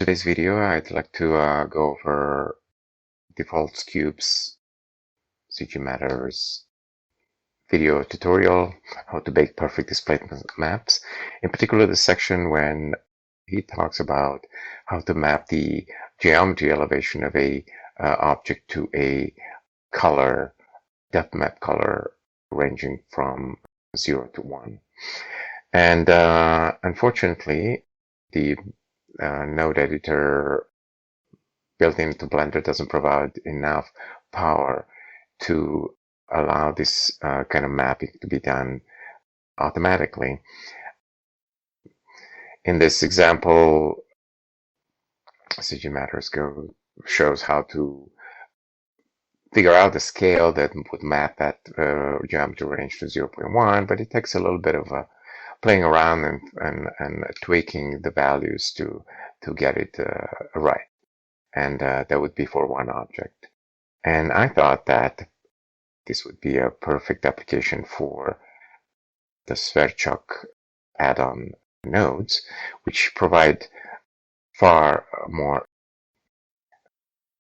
today's video, I'd like to go over default cubes, CG Matters video tutorial, how to bake perfect displacement maps. In particular, the section when he talks about how to map the geometry elevation of a object to a color, depth map color ranging from 0 to 1. And unfortunately, the node editor built into Blender doesn't provide enough power to allow this kind of mapping to be done automatically. In this example, CG Matters shows how to figure out the scale that would map that geometry range to 0.1, but it takes a little bit of playing around and tweaking the values to get it right. And that would be for one object. And I thought that this would be a perfect application for the Sverchok add-on nodes, which provide far more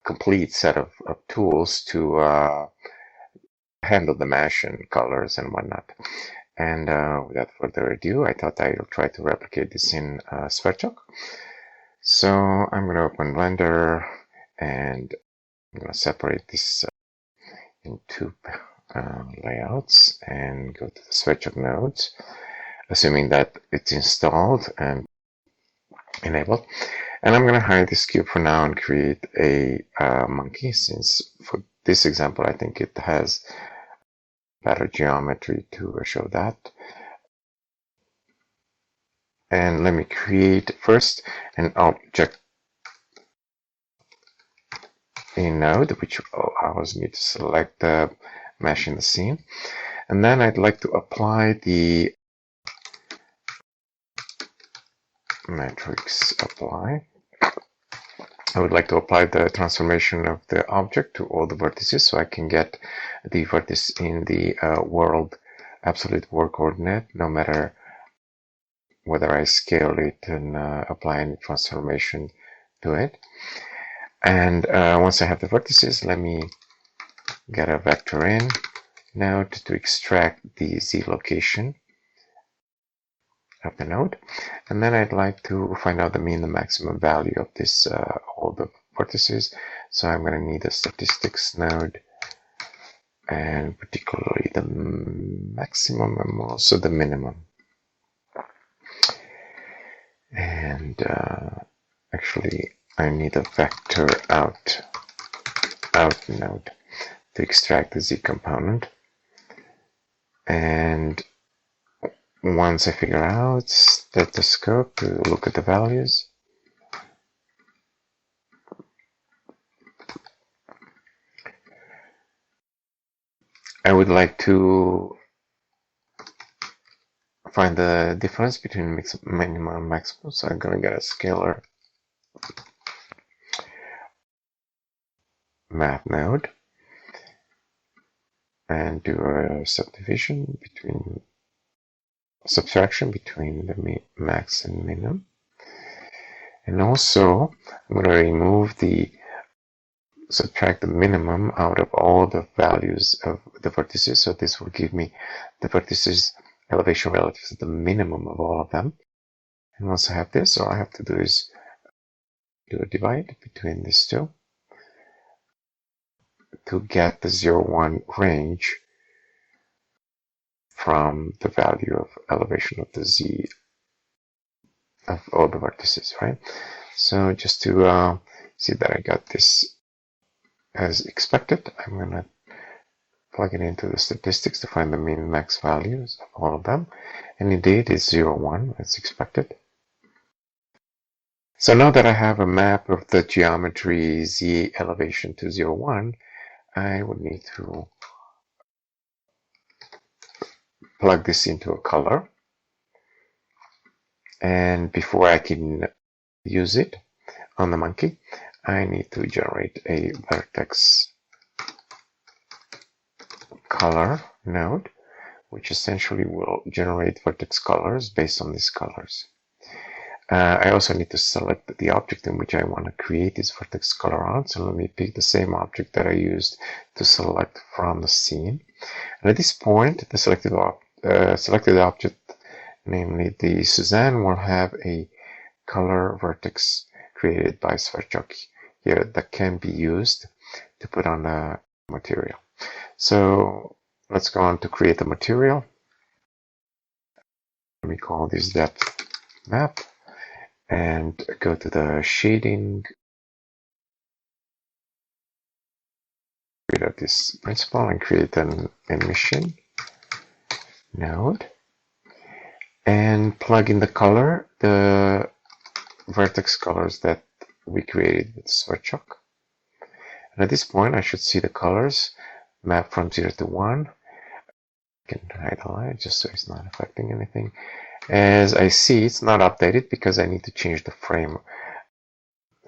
complete set of tools to handle the mesh and colors and whatnot. And without further ado, I thought I'll try to replicate this in Sverchok. So I'm going to open Blender and I'm going to separate this in two layouts and go to the Sverchok nodes, assuming that it's installed and enabled. And I'm going to hide this cube for now and create a monkey, since for this example I think it has better geometry to show that. And let me create first an object in node, which allows me to select the mesh in the scene. And then I'd like to apply the matrix apply. I would like to apply the transformation of the object to all the vertices, so I can get the vertex in the world absolute world coordinate, no matter whether I scale it and apply any transformation to it. And once I have the vertices, let me get a vector in node to extract the z location of the node. And then I'd like to find out the mean and maximum value of this all the vertices. So I'm going to need a statistics node, and particularly the maximum and also the minimum. And actually I need a vector out node to extract the z component. And once I figure out stethoscope to look at the values, I would like to find the difference between minimum and maximum. So I'm going to get a scalar math node and do a subtraction between the max and minimum. And also I'm going to subtract the minimum out of all the values of the vertices. So this will give me the vertices elevation relative to the minimum of all of them. And once I have this, all I have to do is do a divide between these two to get the 0-1 range from the value of elevation of the z of all the vertices, right? So just to see that I got this as expected, I'm going to plug it into the statistics to find the mean and max values of all of them. And indeed it's 0-1 as expected. So now that I have a map of the geometry z elevation to 0-1, I would need to plug this into a color. And before I can use it on the monkey, I need to generate a vertex color node, which essentially will generate vertex colors based on these colors. I also need to select the object in which I want to create this vertex color on. So let me pick the same object that I used to select from the scene. And at this point, the selected object, namely the Suzanne, will have a color vertex created by Sverchok here that can be used to put on a material. So let's go on to create the material. Let me call this depth map and go to the shading, create this principle and create an emission node and plug in the color, the vertex colors that we created with Sverchok. And at this point, I should see the colors map from 0 to 1. I can hide the line just so it's not affecting anything. As I see, it's not updated because I need to change the frame.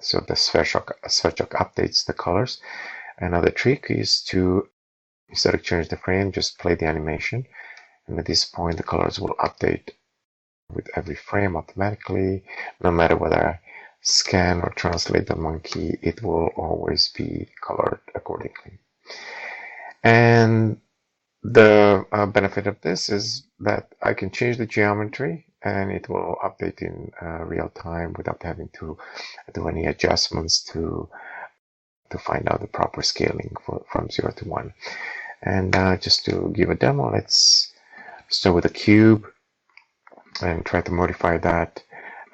So the Sverchok updates the colors. Another trick is to, instead of change the frame, just play the animation. And at this point, the colors will update with every frame automatically. No matter whether I scan or translate the monkey, it will always be colored accordingly. And the benefit of this is that I can change the geometry and it will update in real time without having to do any adjustments to find out the proper scaling from 0 to 1. And just to give a demo, let's start with a cube and try to modify that,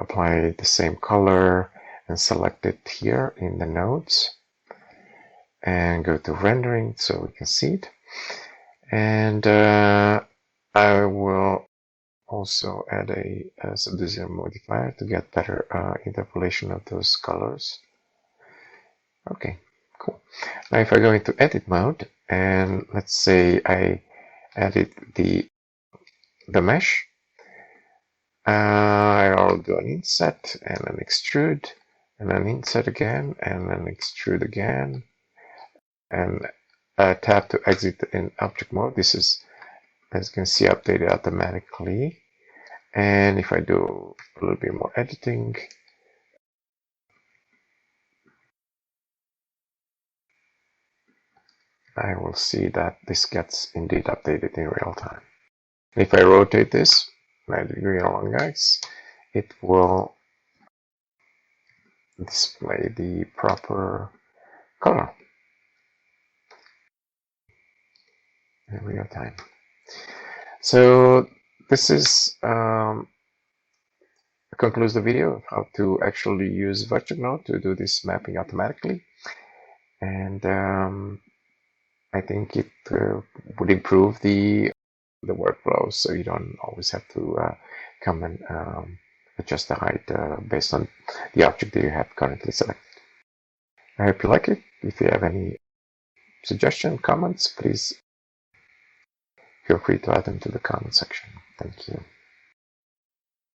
apply the same color and select it here in the nodes and go to rendering so we can see it. And I will also add a subdivision modifier to get better interpolation of those colors. Okay, cool. Now if I go into edit mode and let's say I edit the mesh, I'll do an inset and an extrude and an inset again and an extrude again and tap to exit in object mode. This is, as you can see, updated automatically. And if I do a little bit more editing, I will see that this gets indeed updated in real time. If I rotate this 90 degree along X, it will display the proper color in real time. So this is concludes the video of how to actually use Sverchok node to do this mapping automatically. And I think it would improve the workflow, so you don't always have to come and adjust the height based on the object that you have currently selected. I hope you like it. If you have any suggestions, comments, please feel free to add them to the comment section. Thank you.